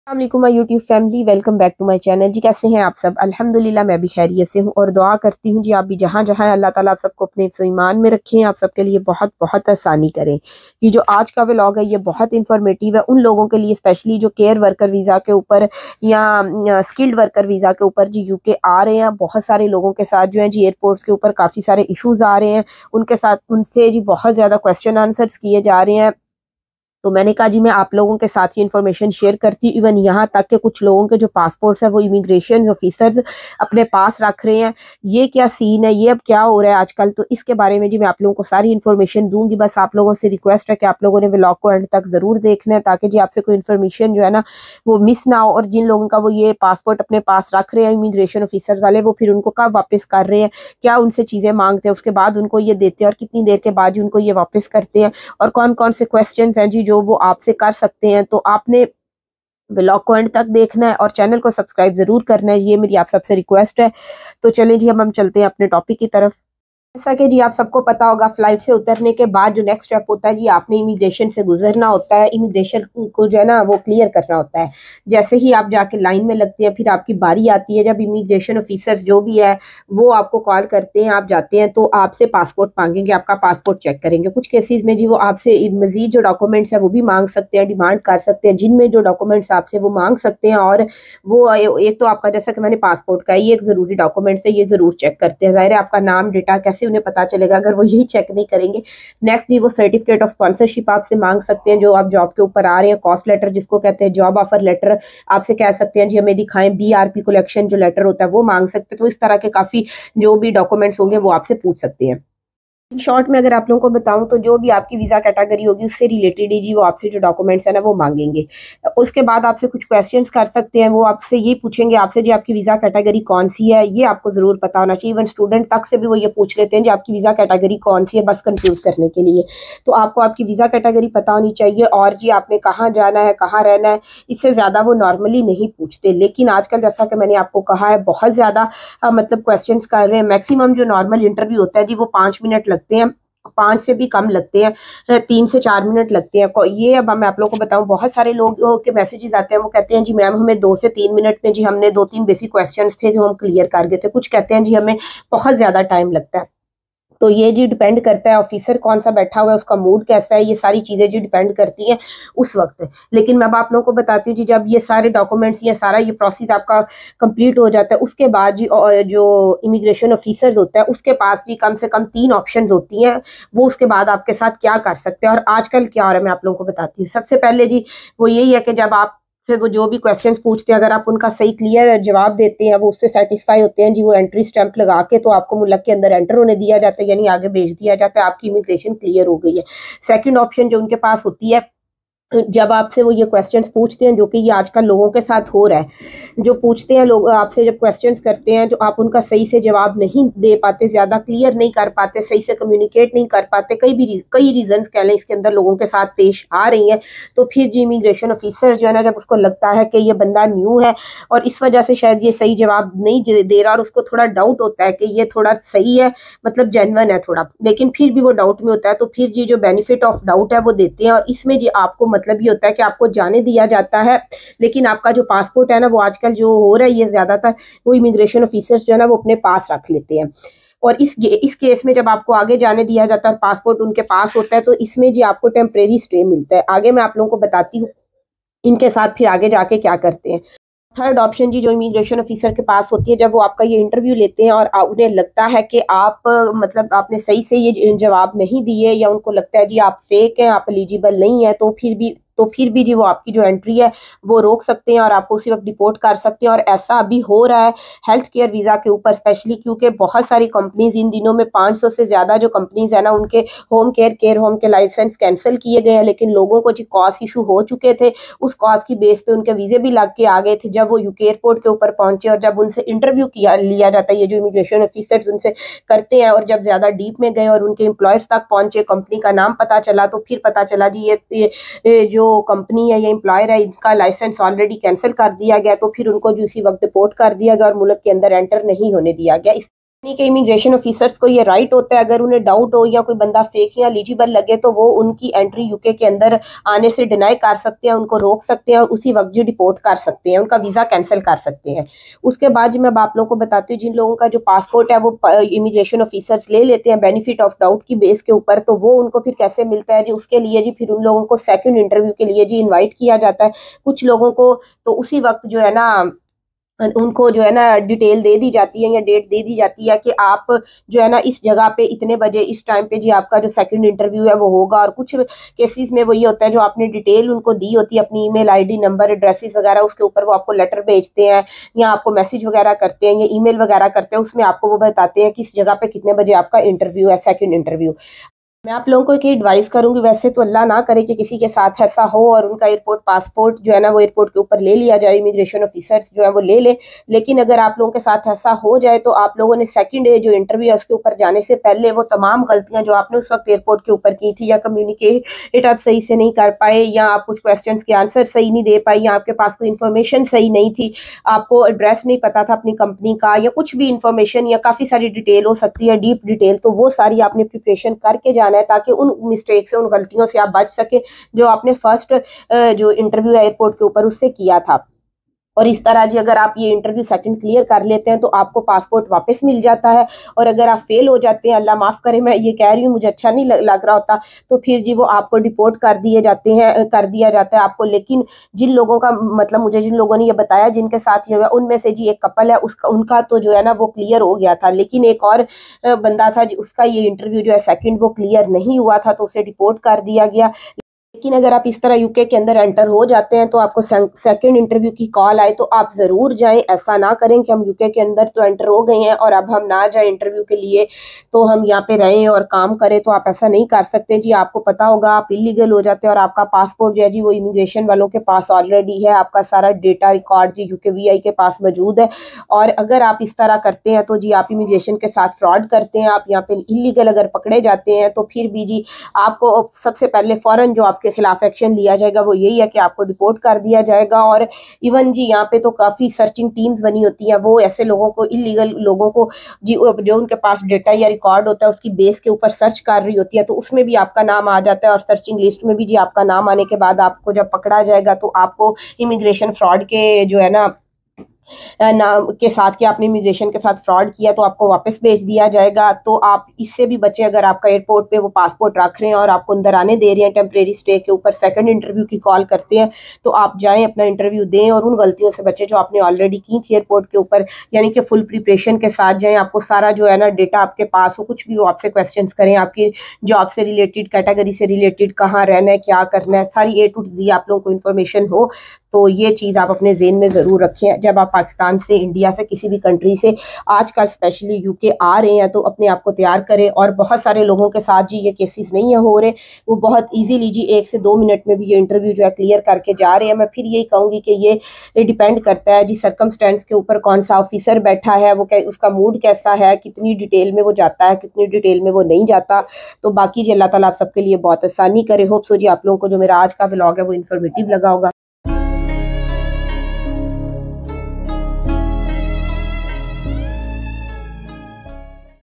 अस्सलामुअलैकुम my YouTube family, welcome back to my channel. जी कैसे हैं आप सब? अल्हम्दुलिल्लाह मैं भी खैरियत से हूँ और दुआ करती हूँ जी आप भी जहाँ जहाँ है अल्लाह ताला आप सबको अपने ईमान में रखें, आप सबके लिए बहुत बहुत आसानी करें। जी जो आज का व्लॉग है ये बहुत इंफॉर्मेटिव है उन लोगों के लिए, स्पेशली जो केयर वर्कर वीज़ा के ऊपर या स्किल्ड वर्कर वीज़ा के ऊपर जी यूके आ रहे हैं। बहुत सारे लोगों के साथ जो है जी एयरपोर्ट्स के ऊपर काफ़ी सारे इशूज़ आ रहे हैं, उनके साथ उनसे जी बहुत ज़्यादा क्वेश्चन आंसर्स किए जा रहे हैं। तो मैंने कहा जी मैं आप लोगों के साथ ये इन्फॉर्मेशन शेयर करती हूँ। इवन यहाँ तक कि कुछ लोगों के जो पासपोर्ट्स है वो इमिग्रेशन ऑफिसर्स अपने पास रख रहे हैं। ये क्या सीन है, ये अब क्या हो रहा है आजकल, तो इसके बारे में जी मैं आप लोगों को सारी इन्फॉर्मेशन दूंगी। बस आप लोगों से रिक्वेस्ट है कि आप लोगों ने व्लॉग को एंड तक ज़रूर देखना है ताकि जी आपसे कोई इन्फॉर्मेशन जो है ना वो मिस ना हो। और जिन लोगों का वो ये पासपोर्ट अपने पास रख रहे हैं इमिग्रेशन ऑफिसर्स वाले, वो फिर उनको कब वापस कर रहे हैं, क्या उनसे चीज़ें मांगते हैं, उसके बाद उनको ये देते हैं और कितनी देर के बाद उनको ये वापस करते हैं, और कौन कौन से क्वेश्चन हैं जी जो वो आपसे कर सकते हैं। तो आपने व्लॉग को एंड तक देखना है और चैनल को सब्सक्राइब जरूर करना है, ये मेरी आप सबसे रिक्वेस्ट है। तो चलें जी हम चलते हैं अपने टॉपिक की तरफ। जैसा कि जी आप सबको पता होगा, फ्लाइट से उतरने के बाद जो नेक्स्ट स्टेप होता है जी आपने इमिग्रेशन से गुजरना होता है। इमिग्रेशन को जो है ना वो क्लियर करना होता है। जैसे ही आप जाके लाइन में लगते हैं फिर आपकी बारी आती है, जब इमिग्रेशन ऑफिसर्स जो भी है वो आपको कॉल करते हैं, आप जाते हैं तो आपसे पासपोर्ट मांगेंगे, आपका पासपोर्ट चेक करेंगे। कुछ केसेस में जी वो आपसे मजीद जो डॉक्यूमेंट्स है वो भी मांग सकते हैं, डिमांड कर सकते हैं, जिनमें जो डॉक्यूमेंट्स आपसे वो मांग सकते हैं। और वो एक तो आपका, जैसा कि मैंने पासपोर्ट का ये एक ज़रूरी डॉक्यूमेंट्स है, ये ज़रूर चेक करते हैं। ज़ाहिर है आपका नाम डेटा कैसे उन्हें पता चलेगा अगर वो यही चेक नहीं करेंगे। नेक्स्ट भी वो सर्टिफिकेट ऑफ स्पॉन्सरशिप आपसे मांग सकते हैं, जो आप जॉब के ऊपर आ रहे हैं। कॉस्ट लेटर जिसको कहते हैं, जॉब ऑफर लेटर आपसे कह सकते हैं जी हमें दिखाएं। बीआरपी कलेक्शन जो लेटर होता है वो मांग सकते हैं। तो इस तरह के काफ़ी जो भी डॉक्यूमेंट्स होंगे वो आपसे पूछ सकते हैं। शॉर्ट में अगर आप लोगों को बताऊं तो जो भी आपकी वीज़ा कैटेगरी होगी उससे रिलेटेड ही जी वो आपसे जो डॉक्यूमेंट्स है ना वो मांगेंगे। उसके बाद आपसे कुछ क्वेश्चंस कर सकते हैं, वो आपसे ये पूछेंगे आपसे जी आपकी वीज़ा कैटेगरी कौन सी है, ये आपको ज़रूर पता होना चाहिए। इवन स्टूडेंट तक से भी वो ये पूछ लेते हैं जी आपकी वीज़ा कैटेगरी कौन सी है, बस कंफ्यूज करने के लिए। तो आपको आपकी वीज़ा कैटेगरी पता होनी चाहिए, और जी आपने कहाँ जाना है, कहाँ रहना है, इससे ज़्यादा वो नॉर्मली नहीं पूछते। लेकिन आजकल जैसा कि मैंने आपको कहा है बहुत ज़्यादा मतलब क्वेश्चंस कर रहे हैं। मैक्सिमम जो नॉर्मल इंटरव्यू होता है जी वो 5 मिनट लगते हैं, 5 से भी कम लगते हैं, 3 से 4 मिनट लगते हैं। ये अब मैं आप लोगों को बताऊं, बहुत सारे लोगों के मैसेजेस आते हैं, वो कहते हैं जी मैम हमें 2 से 3 मिनट में जी हमने 2-3 बेसिक क्वेश्चंस थे जो हम क्लियर कर गए थे। कुछ कहते हैं जी हमें बहुत ज़्यादा टाइम लगता है। तो ये जी डिपेंड करता है ऑफिसर कौन सा बैठा हुआ है, उसका मूड कैसा है, ये सारी चीज़ें जी डिपेंड करती हैं उस वक्त। लेकिन मैं अब आप लोगों को बताती हूँ जी, जब ये सारे डॉक्यूमेंट्स, ये सारा ये प्रोसेस आपका कंप्लीट हो जाता है उसके बाद जी जो इमिग्रेशन ऑफिसर्स होता है उसके पास जी कम से कम 3 ऑप्शंस होती हैं, वो उसके बाद आपके साथ क्या कर सकते हैं। और आजकल क्या हो रहा है मैं आप लोगों को बताती हूँ। सबसे पहले जी वो यही है कि जब आप फिर वो जो भी क्वेश्चंस पूछते हैं अगर आप उनका सही क्लियर जवाब देते हैं, वो उससे सेटिस्फाई होते हैं जी, वो एंट्री स्टैंप लगा के तो आपको मुल्क के अंदर एंटर होने दिया जाता है, यानी आगे भेज दिया जाता है, आपकी इमिग्रेशन क्लियर हो गई है। सेकंड ऑप्शन जो उनके पास होती है, जब आपसे वो ये क्वेश्चंस पूछते हैं, जो कि ये आजकल लोगों के साथ हो रहा है, जो पूछते हैं लोग आपसे, जब क्वेश्चंस करते हैं जो आप उनका सही से जवाब नहीं दे पाते, ज़्यादा क्लियर नहीं कर पाते, सही से कम्युनिकेट नहीं कर पाते, कई रीजंस कह लें इसके अंदर लोगों के साथ पेश आ रही हैं। तो फिर जी इमिग्रेशन ऑफिसर जो है ना, जब उसको लगता है कि ये बंदा न्यू है और इस वजह से शायद ये सही जवाब नहीं दे रहा और उसको थोड़ा डाउट होता है कि ये थोड़ा सही है, मतलब जेन्युइन है थोड़ा, लेकिन फिर भी वो डाउट में होता है, तो फिर जी जो बेनिफिट ऑफ डाउट है वो देते हैं। और इसमें जी आपको मतलब ये होता है कि आपको जाने दिया जाता है, लेकिन आपका जो पासपोर्ट है ना वो आजकल जो हो रहा है ये ज्यादातर वो इमिग्रेशन ऑफिसर्स जो है ना वो अपने पास रख लेते हैं। और इस केस में जब आपको आगे जाने दिया जाता है और पासपोर्ट उनके पास होता है, तो इसमें जी आपको टेम्परेरी स्टे मिलता है। आगे मैं आप लोगों को बताती हूँ इनके साथ फिर आगे जाके क्या करते हैं। थर्ड ऑप्शन जी जो इमिग्रेशन ऑफिसर के पास होती है, जब वो आपका ये इंटरव्यू लेते हैं और उन्हें लगता है कि आप मतलब आपने सही से ये जवाब नहीं दिए, या उनको लगता है जी आप फेक हैं, आप एलिजिबल नहीं है, तो फिर भी जी वो आपकी जो एंट्री है वो रोक सकते हैं और आपको उसी वक्त डिपोर्ट कर सकते हैं। और ऐसा अभी हो रहा है हेल्थ केयर वीज़ा के ऊपर स्पेशली, क्योंकि बहुत सारी कंपनीज इन दिनों में 500 से ज़्यादा जो कंपनीज है ना उनके केयर होम के लाइसेंस कैंसिल किए गए हैं। लेकिन लोगों को जी कॉस्ट इशू हो चुके थे, उस कॉस्ट की बेस पे उनके वीज़े भी लग के आ गए थे। जब वो यूके एयरपोर्ट के ऊपर पहुंचे और जब उनसे इंटरव्यू लिया जाता है, ये जो इमिग्रेशन ऑफिसर्स उनसे करते हैं, और जब ज़्यादा डीप में गए और उनके एम्प्लॉयर्स तक पहुंचे, कंपनी का नाम पता चला, तो फिर पता चला जी ये जो कंपनी है या एम्प्लॉयर है इसका लाइसेंस ऑलरेडी कैंसिल कर दिया गया। तो फिर उनको जो उसी वक्त डिपोर्ट कर दिया गया और मुल्क के अंदर एंटर नहीं होने दिया गया। के इमिग्रेशन ऑफिसर्स को ये राइट होता है, अगर उन्हें डाउट हो या कोई बंदा फेक या एलिजिबल लगे तो वो उनकी एंट्री यूके के अंदर आने से डिनाई कर सकते हैं, उनको रोक सकते हैं और उसी वक्त जो डिपोर्ट कर सकते हैं, उनका वीज़ा कैंसिल कर सकते हैं। उसके बाद मैं आप लोगों को बताती हूँ, जिन लोगों का जो पासपोर्ट है वो इमिग्रेशन ऑफिसर्स ले लेते हैं बेनिफिट ऑफ डाउट की बेस के ऊपर, तो वो उनको फिर कैसे मिलता है जी, उसके लिए जी फिर उन लोगों को सेकंड इंटरव्यू के लिए जी इनवाइट किया जाता है। कुछ लोगों को तो उसी वक्त जो है ना उनको जो है ना डिटेल दे दी जाती है या डेट दे दी जाती है कि आप जो है ना इस जगह पे इतने बजे इस टाइम पे जी आपका जो सेकंड इंटरव्यू है वो होगा। और कुछ केसेस में वो ये होता है, जो आपने डिटेल उनको दी होती है अपनी ईमेल आईडी नंबर एड्रेसेस वगैरह, उसके ऊपर वो आपको लेटर भेजते हैं या आपको मैसेज वगैरह करते हैं या ईमेल वगैरह करते हैं, उसमें आपको वो बताते हैं कि इस जगह पे कितने बजे आपका इंटरव्यू है, सेकंड इंटरव्यू। मैं आप लोगों को एक एडवाइस करूंगी, वैसे तो अल्लाह ना करे कि किसी के साथ ऐसा हो और उनका एयरपोर्ट पासपोर्ट जो है ना वो एयरपोर्ट के ऊपर ले लिया जाए, इमिग्रेशन ऑफिसर्स जो है वो ले ले। लेकिन अगर आप लोगों के साथ ऐसा हो जाए तो आप लोगों ने सेकंड डे जो इंटरव्यू है उसके ऊपर जाने से पहले वो तमाम गलतियां जो आपने उस वक्त एयरपोर्ट के ऊपर की थी, या कम्युनिकेट आप सही से नहीं कर पाए, या आप कुछ क्वेश्चंस के आंसर सही नहीं दे पाए, या आपके पास कोई इन्फॉर्मेशन सही नहीं थी, आपको एड्रेस नहीं पता था अपनी कंपनी का, या कुछ भी इन्फॉर्मेशन या काफ़ी सारी डिटेल हो सकती है, डीप डिटेल, तो वो सारी आपने प्रिपरेशन करके जाना है ताकि उन मिस्टेक से, उन गलतियों से आप बच सके जो आपने फर्स्ट जो इंटरव्यू एयरपोर्ट के ऊपर उससे किया था। और इस तरह जी अगर आप ये इंटरव्यू सेकंड क्लियर कर लेते हैं तो आपको पासपोर्ट वापस मिल जाता है। और अगर आप फेल हो जाते हैं, अल्लाह माफ़ करे, मैं ये कह रही हूँ, मुझे अच्छा नहीं लग रहा होता, तो फिर जी वो आपको डिपोर्ट कर दिए जाते हैं, कर दिया जाता है आपको। लेकिन जिन लोगों का मतलब मुझे जिन लोगों ने ये बताया जिनके साथ ये हुआ, उनमें से जी एक कपल है, उसका उनका तो जो है ना वो क्लियर हो गया था, लेकिन एक और बंदा था जी, उसका ये इंटरव्यू जो है सेकंड वो क्लियर नहीं हुआ था, तो उसे डिपोर्ट कर दिया गया। लेकिन अगर आप इस तरह यूके के अंदर एंटर हो जाते हैं तो आपको सेकंड इंटरव्यू की कॉल आए तो आप ज़रूर जाएं। ऐसा ना करें कि हम यूके के अंदर तो एंटर हो गए हैं और अब हम ना जाएं इंटरव्यू के लिए तो हम यहाँ पे रहें और काम करें, तो आप ऐसा नहीं कर सकते जी। आपको पता होगा आप इलीगल हो जाते हैं और आपका पासपोर्ट जो है जी वो इमिग्रेशन वालों के पास ऑलरेडी है, आपका सारा डेटा रिकॉर्ड जी UKVI के पास मौजूद है। और अगर आप इस तरह करते हैं तो जी आप इमिग्रेशन के साथ फ्रॉड करते हैं, आप यहाँ पे इलीगल अगर पकड़े जाते हैं तो फिर भी जी आपको सबसे पहले फ़ौरन जो आपके खिलाफ एक्शन लिया जाएगा वो यही है कि आपको डिपोर्ट कर दिया जाएगा। और इवन जी यहाँ पे तो काफ़ी सर्चिंग टीम्स बनी होती हैं, वो ऐसे लोगों को, इलीगल लोगों को जी जो उनके पास डेटा या रिकॉर्ड होता है उसकी बेस के ऊपर सर्च कर रही होती है, तो उसमें भी आपका नाम आ जाता है और सर्चिंग लिस्ट में भी जी आपका नाम आने के बाद आपको जब पकड़ा जाएगा तो आपको इमिग्रेशन फ्रॉड के जो है ना नाम के साथ कि आपने इमिग्रेशन के साथ फ्रॉड किया तो आपको वापस भेज दिया जाएगा। तो आप इससे भी बचें, अगर आपका एयरपोर्ट पे वो पासपोर्ट रख रहे हैं और आपको अंदर आने दे रहे हैं टेम्परेरी स्टे के ऊपर, सेकंड इंटरव्यू की कॉल करते हैं, तो आप जाएं अपना इंटरव्यू दें और उन गलतियों से बचें जो आपने ऑलरेडी की थी एयरपोर्ट के ऊपर, यानी कि फुल प्रिपरेशन के साथ जाएँ। आपको सारा जो है ना डेटा आपके पास हो, कुछ भी वो आपसे क्वेश्चन करें, आपकी जॉब से रिलेटेड, कैटेगरी से रिलेटेड, कहाँ रहना है, क्या करना है, सारी A to Z आप लोगों को इन्फॉर्मेशन हो। तो ये चीज़ आप अपने ज़हन में ज़रूर रखें जब आप पाकिस्तान से, इंडिया से, किसी भी कंट्री से आजकल स्पेशली यूके आ रहे हैं, तो अपने आप को तैयार करें। और बहुत सारे लोगों के साथ जी ये केसेस नहीं है हो रहे, वो बहुत इजीली जी 1 से 2 मिनट में भी ये इंटरव्यू जो है क्लियर करके जा रहे हैं। मैं फिर यही कहूँगी कि ये डिपेंड करता है जी सर्कमस्टेंस के ऊपर, कौन सा ऑफिसर बैठा है, वो उसका मूड कैसा है, कितनी डिटेल में वो जाता है, कितनी डिटेल में वो नहीं जाता। तो बाकी जी अल्लाह ताला आप सबके लिए बहुत आसानी करे। होप सो जी आप लोगों को जो मेरा आज का व्लॉग है वो इन्फॉर्मेटिव लगा होगा।